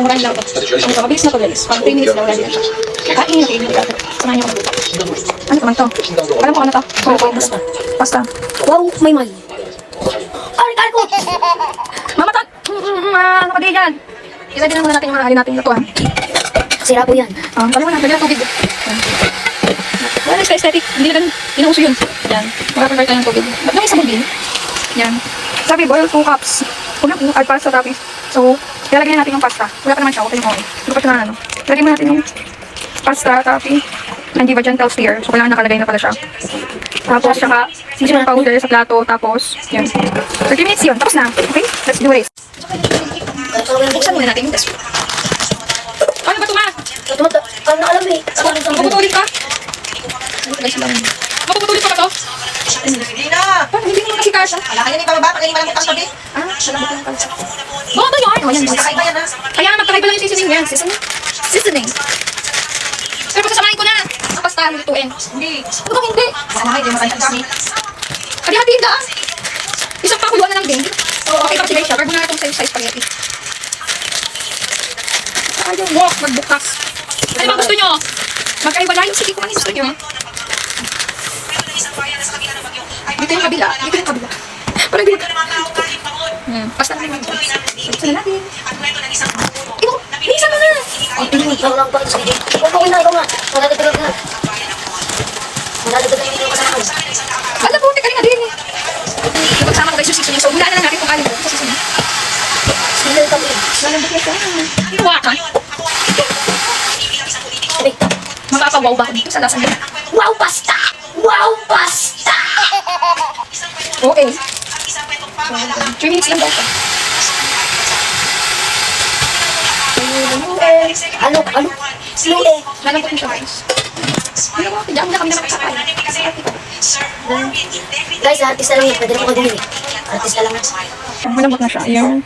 Murahin lang ito. Ito, mabilis na ito guys. Pag 3 minutes daw, ready na siya. Kain yung kainin natin. Samahan niyo magluto. Ano naman ito? Alam ko ano ito? Pasta. Pasta. Wow, may. Aray ko! Mamatan! Ano ka di yan? I-ready na muna natin yung mga natin yung lutuan. Sira po yan. Kali mo na, lagyan ng tubig. Wala na aesthetic. Hindi na ganun. Hindi na uso yun. Yan. Mag-prepare tayo ng tubig. Ba't may isang bin? Yan. Sabi, boil 2 cups. Kung na, add para sa toppings. So, ilalagay na natin yung pasta. Wala pa naman siya. Okay yung okay. Hindi pa siya na ano. Ilagay mo natin yung pasta, topping. Hindi ba dyan steer. So, kailangan nakalagay na pala siya. Tapos, saka, seasoning powder sa plato. Tapos, yan. 30 minutes yun. Tapos na. Okay? Let's do this. Buksan muna natin yung test. Ano ba ito, ma? Ano alam eh. Mapuputulin ka? Mapuputulin ka ba ito? Hindi na! Paano? Hindi naman kasi kasha. Wala kayo ni Baba, pag malamot ang tabi. Oo, ito yun. O, yan. Magkakaiba yan ha. Kaya magkakaiba lang yung seasoning yan. Seasoning. Pero pasasamahin ko na. Ang pasta, lutuin. Hindi. Ano bang hindi? Sana kayo, di mo kayo kami. Hati-hatiin ka. Isang pakuluan na lang din. Okay, pag siya. Carbonara itong size spaghetti. Ayaw mo, magbukas. Ano bang gusto nyo? Magkaiwalay. Sige, kung ano gusto nyo. Dito yung kabila. Dito yung kabila. Parang dito. Basta na naman. Basta na natin. Isa mo na. Ikaw lang pa. Ikaw na. Magdadagdag na. Magdadagdag na yung kasama. Alam po, teka na din eh. Napagsama ko guys yung seasoning. So, hulaan na lang natin kung alin sa seasoning. Sinil kami. Lalambot na siya. Hiwa ka. Mapapawaw ba ako dito sa lasang dito? Wow, pasta! Wow, pasta! Okay. 3 minutes lang daw siya. Ano? Slow eh. Lalambot na siya guys. Diyan na kami na makasakay. Guys, artista lang yun. Pwede na po kayo bumili. Artista lang. Malambot na siya. Ayan.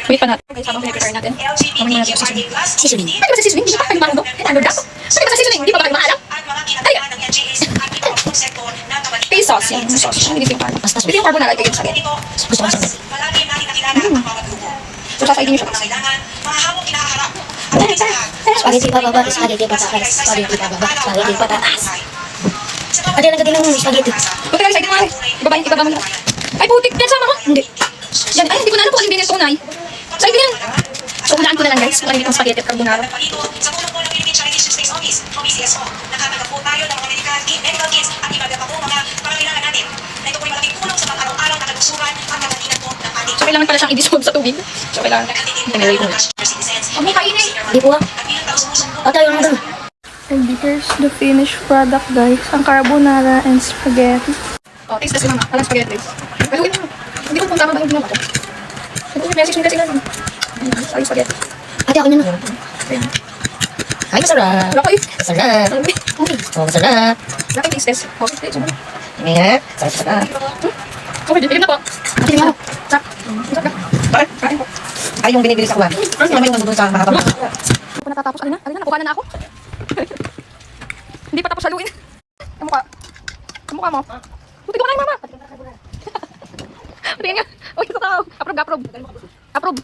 Wait pa natin. Okay, sabang pinag-prepare natin. Mamaya natin yung seasoning. Seasoning. Bakit ba sa seasoning? Hindi pa kayo marunong? Ano daw? Bakit ba sa seasoning? Hindi pa ba kayo maalam? Ay! Face sauce. Yan, yung sauce. Ang bilis yung pan. Pwede yung carbonara. Ito yung spaghetti. Gusto ko sa So, sasaidin nyo siya. spaghetti pababa, spaghetti pataas. Spaghetti pababa, spaghetti pataas. Ate, nagdating ng spaghetti. Buti lang, saidin mo nga eh. Ibaba mo na. Ay, putik. Pinasama mo? Hindi. Yan. Ay, hindi ko na alam kung alin din yung tunay. Saidin yan. So, ulaan ko na lang guys. Kung alin itong spaghetti at carbonara. Sa tulong po ng Philippine Charity Space Office o PCSO, nakatanggap po tayo ng mga medical kits at iba pa po mga pangangailangan natin. Na ito po ay malaking tulong sa pang-araw-araw na kalusugan at kakalingan po ng ating So, kailangan pala siyang i-dissolve sa tubig. So, kailangan. Tinilay ko na. Huwag mo kainin. Di po ah. Ate, yung mga And here's the finished product, guys. Ang carbonara and spaghetti. Oh, taste test si mama. Walang spaghetti. Haluin mo. Hindi ko kung tama ba yung ginawa ko. Sabi message mo kasi lang. Sorry, spaghetti. Ate, ako nyo na. Ay, masarap. Wala ko eh. Masarap. Oh, masarap. Wala ko taste test. Oh, taste test. Nga, sarap. Okay, bigyan na po. Ate, nga. Sak. Sak ka. Bakit? Kain po. Ay, yung binibili sa kuwan. Ano naman yung nandun sa mahaba? Hindi pa natatapos. Alin na? Nakuha na ako. Hindi pa tapos haluin. Kamukha. Kamukha mo. Buti ko kain, mama. Pati nga. Uy, ito tao. Approve. Approve.